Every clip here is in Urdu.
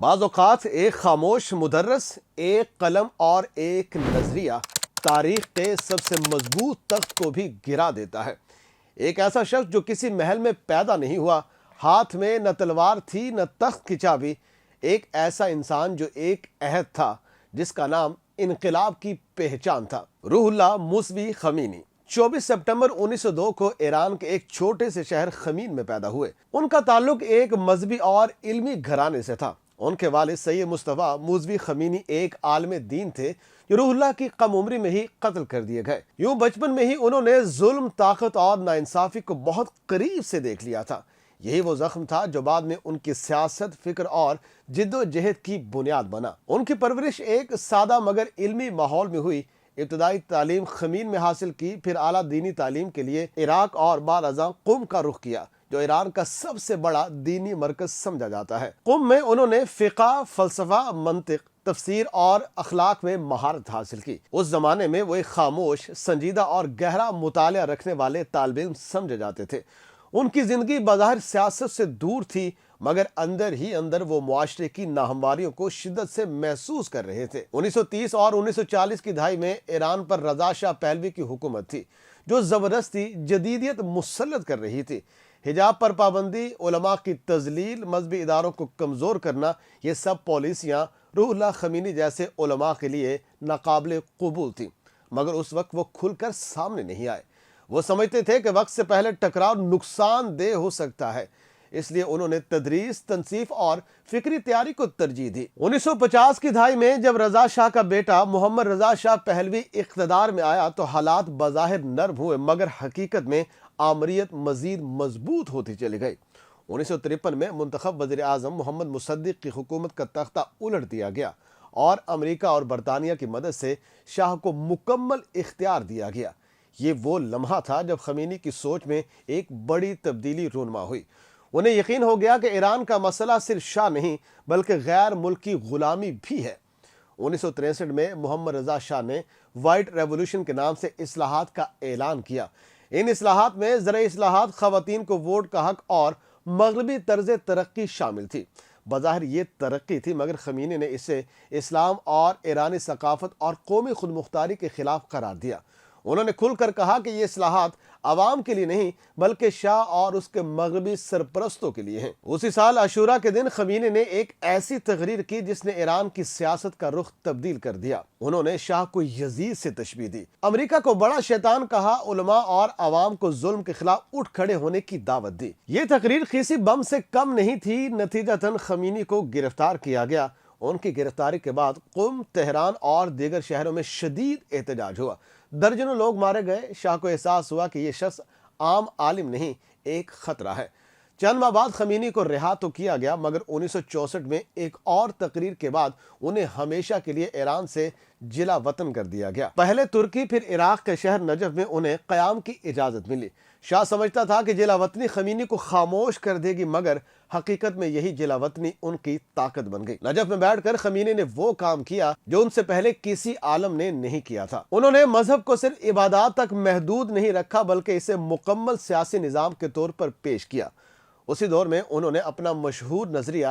بعض اوقات ایک خاموش مدرس، ایک قلم اور ایک نظریہ تاریخ کے سب سے مضبوط تخت کو بھی گرا دیتا ہے۔ ایک ایسا شخص جو کسی محل میں پیدا نہیں ہوا، ہاتھ میں نہ تلوار تھی نہ تخت کی چابی، ایک ایسا انسان جو ایک عہد تھا جس کا نام انقلاب کی پہچان تھا۔ روح اللہ موسوی خمینی 24 سپٹمبر 1902 کو ایران کے ایک چھوٹے سے شہر خمین میں پیدا ہوئے۔ ان کا تعلق ایک مذہبی اور علمی گھرانے سے تھا۔ ان کے والد سید مصطفیٰ موسوی خمینی ایک عالم دین تھے جو روح اللہ کی کم عمری میں ہی قتل کر دیے گئے۔ یوں بچپن میں ہی انہوں نے ظلم، طاقت اور ناانصافی کو بہت قریب سے دیکھ لیا تھا۔ یہی وہ زخم تھا جو بعد میں ان کی سیاست، فکر اور جد و جہد کی بنیاد بنا۔ ان کی پرورش ایک سادہ مگر علمی ماحول میں ہوئی۔ ابتدائی تعلیم خمین میں حاصل کی، پھر اعلیٰ دینی تعلیم کے لیے عراق اور بعد ازاں قم کا رخ کیا جو ایران کا سب سے بڑا دینی مرکز سمجھا جاتا ہے۔ قم میں انہوں نے فقہ، فلسفہ، منطق، تفسیر اور اخلاق میں مہارت حاصل کی۔ اس زمانے میں وہ ایک خاموش، سنجیدہ اور گہرا مطالعہ رکھنے والے طالب علم سمجھے جاتے تھے۔ ان کی زندگی بظاہر سیاست سے دور تھی، مگر اندر ہی اندر وہ معاشرے کی ناہمواریوں کو شدت سے محسوس کر رہے تھے۔ 1930 اور 1940 کی دہائی میں ایران پر رضا شاہ پہلوی کی حکومت تھی جو زبردستی جدیدیت مسلط کر رہی تھی۔ حجاب پر پابندی، علماء کی تذلیل، مذہبی اداروں کو کمزور کرنا، یہ سب پالیسیاں روح اللہ خمینی جیسے علماء کے لیے ناقابل قبول تھیں، مگر اس وقت وہ کھل کر سامنے نہیں آئے۔ وہ سمجھتے تھے کہ وقت سے پہلے ٹکراؤ نقصان دہ ہو سکتا ہے، اس لیے انہوں نے تدریس، تنصیف اور فکری تیاری کو ترجیح دی۔ 1950 کی دہائی میں جب رضا شاہ کا بیٹا محمد رضا شاہ پہلوی اقتدار میں آیا تو حالات بظاہر نرم ہوئے، مگر حقیقت میں آمریت مزید مضبوط ہوتی چلی گئی۔ 1953 میں منتخب وزیر اعظم محمد مصدق کی حکومت کا تختہ الٹ دیا گیا اور امریکہ اور برطانیہ کی مدد سے شاہ کو مکمل اختیار دیا گیا۔ یہ وہ لمحہ تھا جب خمینی کی سوچ میں ایک بڑی تبدیلی رونما ہوئی۔ انہیں یقین ہو گیا کہ ایران کا مسئلہ صرف شاہ نہیں بلکہ غیر ملکی غلامی بھی ہے۔ 1963 میں محمد رضا شاہ نے وائٹ ریولوشن کے نام سے اصلاحات کا اعلان کیا۔ ان اصلاحات میں زرعی اصلاحات، خواتین کو ووٹ کا حق اور مغربی طرز ترقی شامل تھی۔ بظاہر یہ ترقی تھی، مگر خمینی نے اسے اسلام اور ایرانی ثقافت اور قومی خود مختاری کے خلاف قرار دیا۔ انہوں نے کھل کر کہا کہ یہ اصلاحات عوام کے لیے نہیں بلکہ شاہ اور اس کے مغربی سرپرستوں کے لیے ہیں۔ اسی سال عاشورہ کے دن خمینی نے ایک ایسی تقریر کی جس نے ایران کی سیاست کا رخ تبدیل کر دیا۔ انہوں نے شاہ کو یزید سے تشبیہ دی، امریکہ کو بڑا شیطان کہا، علماء اور عوام کو ظلم کے خلاف اٹھ کھڑے ہونے کی دعوت دی۔ یہ تقریر خیسی بم سے کم نہیں تھی۔ نتیجتاً خمینی کو گرفتار کیا گیا۔ ان کی گرفتاری کے بعد قم، تہران اور دیگر شہروں میں شدید احتجاج ہوا۔ درجنوں لوگ مارے گئے۔ شاہ کو احساس ہوا کہ یہ شخص عام عالم نہیں، ایک خطرہ ہے۔ چند ماہ بعد خمینی کو رہا تو کیا گیا، مگر 1964 میں ایک اور تقریر کے بعد انہیں ہمیشہ کے لیے ایران سے جلا وطن کر دیا گیا۔ پہلے ترکی، پھر عراق کے شہر نجف میں انہیں قیام کی اجازت ملی۔ شاہ سمجھتا تھا کہ جلا وطنی خمینی کو خاموش کر دے گی، مگر حقیقت میں یہی جلا وطنی ان کی طاقت بن گئی۔ نجف میں بیٹھ کر خمینی نے وہ کام کیا جو ان سے پہلے کسی عالم نے نہیں کیا تھا۔ انہوں نے مذہب کو صرف عبادات تک محدود نہیں رکھا بلکہ اسے مکمل سیاسی نظام کے طور پر پیش کیا۔ اسی دور میں انہوں نے اپنا مشہور نظریہ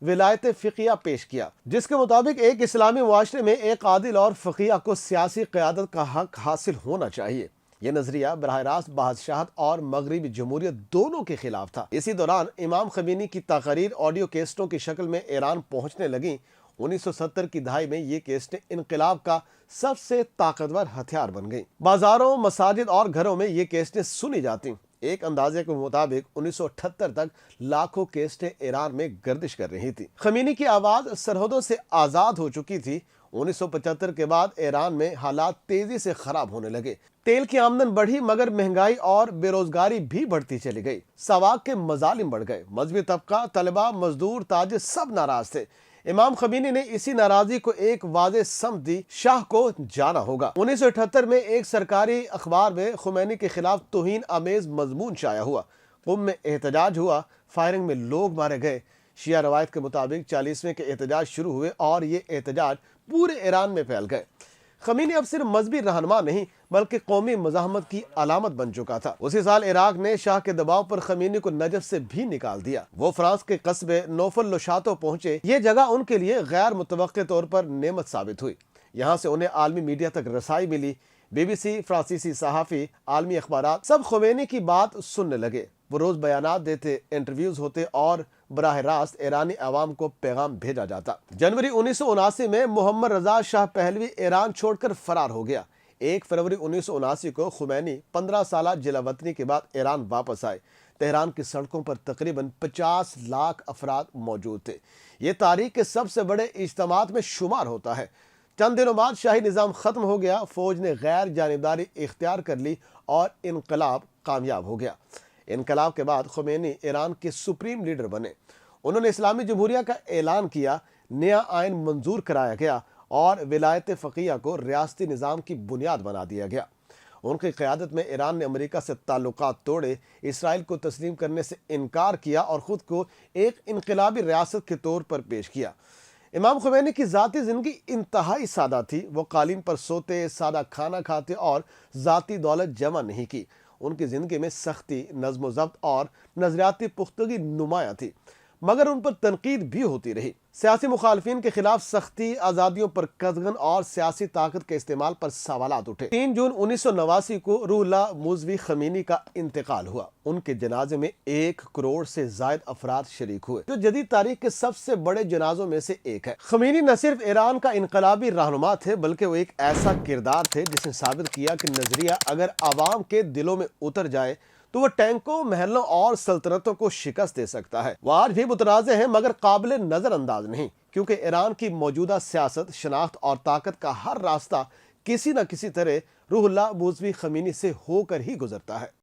ولایت فقیہ پیش کیا، جس کے مطابق ایک اسلامی معاشرے میں ایک عادل اور فقیہ کو سیاسی قیادت کا حق حاصل ہونا چاہیے۔ یہ نظریہ براہ راست بادشاہت اور مغربی جمہوریت دونوں کے خلاف تھا۔ اسی دوران امام خمینی کی تقاریر آڈیو کیسٹوں کی شکل میں ایران پہنچنے لگیں۔ 1970 کی دہائی میں یہ کیسٹیں انقلاب کا سب سے طاقتور ہتھیار بن گئیں۔ بازاروں، مساجد اور گھروں میں یہ کیسٹیں سنی جاتی۔ ایک اندازے کے مطابق 1978 تک لاکھوں کیسٹیں ایران میں گردش کر رہی تھی۔ خمینی کی آواز سرحدوں سے آزاد ہو چکی تھی۔ 1975 کے بعد ایران میں حالات تیزی سے خراب ہونے لگے۔ تیل کی آمدن بڑھی، مگر مہنگائی اور بے روزگاری بھی بڑھتی چلی گئی۔ ساواک کے مظالم بڑھ گئے۔ مذہبی طبقہ، طلبہ، مزدور، تاجر سب ناراض تھے۔ امام خمینی نے اسی ناراضی کو ایک واضح سمت دی: شاہ کو جانا ہوگا۔ 1978 میں ایک سرکاری اخبار میں خمینی کے خلاف توہین آمیز مضمون شائع ہوا۔ قم میں احتجاج ہوا، فائرنگ میں لوگ مارے گئے۔ شیعہ روایت کے مطابق 40ویں کے احتجاج شروع ہوئے اور یہ احتجاج پورے ایران میں پھیل گئے۔ خمینی اب صرف مذہبی رہنما نہیں بلکہ قومی مزاحمت کی علامت بن چکا تھا۔ اسی سال عراق نے شاہ کے دباؤ پر خمینی کو نجف سے بھی نکال دیا۔ وہ فرانس کے قصبے نوفل لوشاتو پہنچے۔ یہ جگہ ان کے لیے غیر متوقع طور پر نعمت ثابت ہوئی۔ یہاں سے انہیں عالمی میڈیا تک رسائی ملی۔ بی بی سی، فرانسیسی صحافی، عالمی اخبارات سب خمینی کی بات سننے لگے۔ وہ روز بیانات دیتے، انٹرویوز ہوتے اور براہ راست ایرانی عوام کو پیغام بھیجا جاتا۔ جنوری 1979 میں محمد رضا شاہ پہلوی ایران چھوڑ کر فرار ہو گیا۔ 1 فروری 1979 کو خمینی 15 سالہ جلا وطنی کے بعد ایران واپس آئے۔ تہران کی سڑکوں پر تقریباً 50 لاکھ افراد موجود تھے۔ یہ تاریخ کے سب سے بڑے اجتماعات میں شمار ہوتا ہے۔ چند دنوں بعد شاہی نظام ختم ہو گیا، فوج نے غیر جانبداری اختیار کر لی اور انقلاب کامیاب ہو گیا۔ انقلاب کے بعد خمینی ایران کے سپریم لیڈر بنے۔ انہوں نے اسلامی جمہوریہ کا اعلان کیا، نیا آئین منظور کرایا گیا اور ولایت فقیہ کو ریاستی نظام کی بنیاد بنا دیا گیا۔ ان کی قیادت میں ایران نے امریکہ سے تعلقات توڑے، اسرائیل کو تسلیم کرنے سے انکار کیا اور خود کو ایک انقلابی ریاست کے طور پر پیش کیا۔ امام خمینی کی ذاتی زندگی انتہائی سادہ تھی۔ وہ قالین پر سوتے، سادہ کھانا کھاتے اور ذاتی دولت جمع نہیں کی۔ ان کی زندگی میں سختی، نظم و ضبط اور نظریاتی پختگی نمایاں تھی، مگر ان پر تنقید بھی ہوتی رہی۔ سیاسی مخالفین کے خلاف سختی، آزادیوں پر قدغن اور سیاسی طاقت کے استعمال پر سوالات اٹھے۔ 3 جون 1989 کو روح اللہ موسوی خمینی کا انتقال ہوا۔ ان کے جنازے میں 1 کروڑ سے زائد افراد شریک ہوئے، جو جدید تاریخ کے سب سے بڑے جنازوں میں سے ایک ہے۔ خمینی نہ صرف ایران کا انقلابی رہنما تھے بلکہ وہ ایک ایسا کردار تھے جس نے ثابت کیا کہ نظریہ اگر عوام کے دلوں میں اتر جائے تو وہ ٹینکوں، محلوں اور سلطنتوں کو شکست دے سکتا ہے۔ وہ آج بھی متنازع ہیں مگر قابل نظر انداز نہیں، کیونکہ ایران کی موجودہ سیاست، شناخت اور طاقت کا ہر راستہ کسی نہ کسی طرح روح اللہ موسوی خمینی سے ہو کر ہی گزرتا ہے۔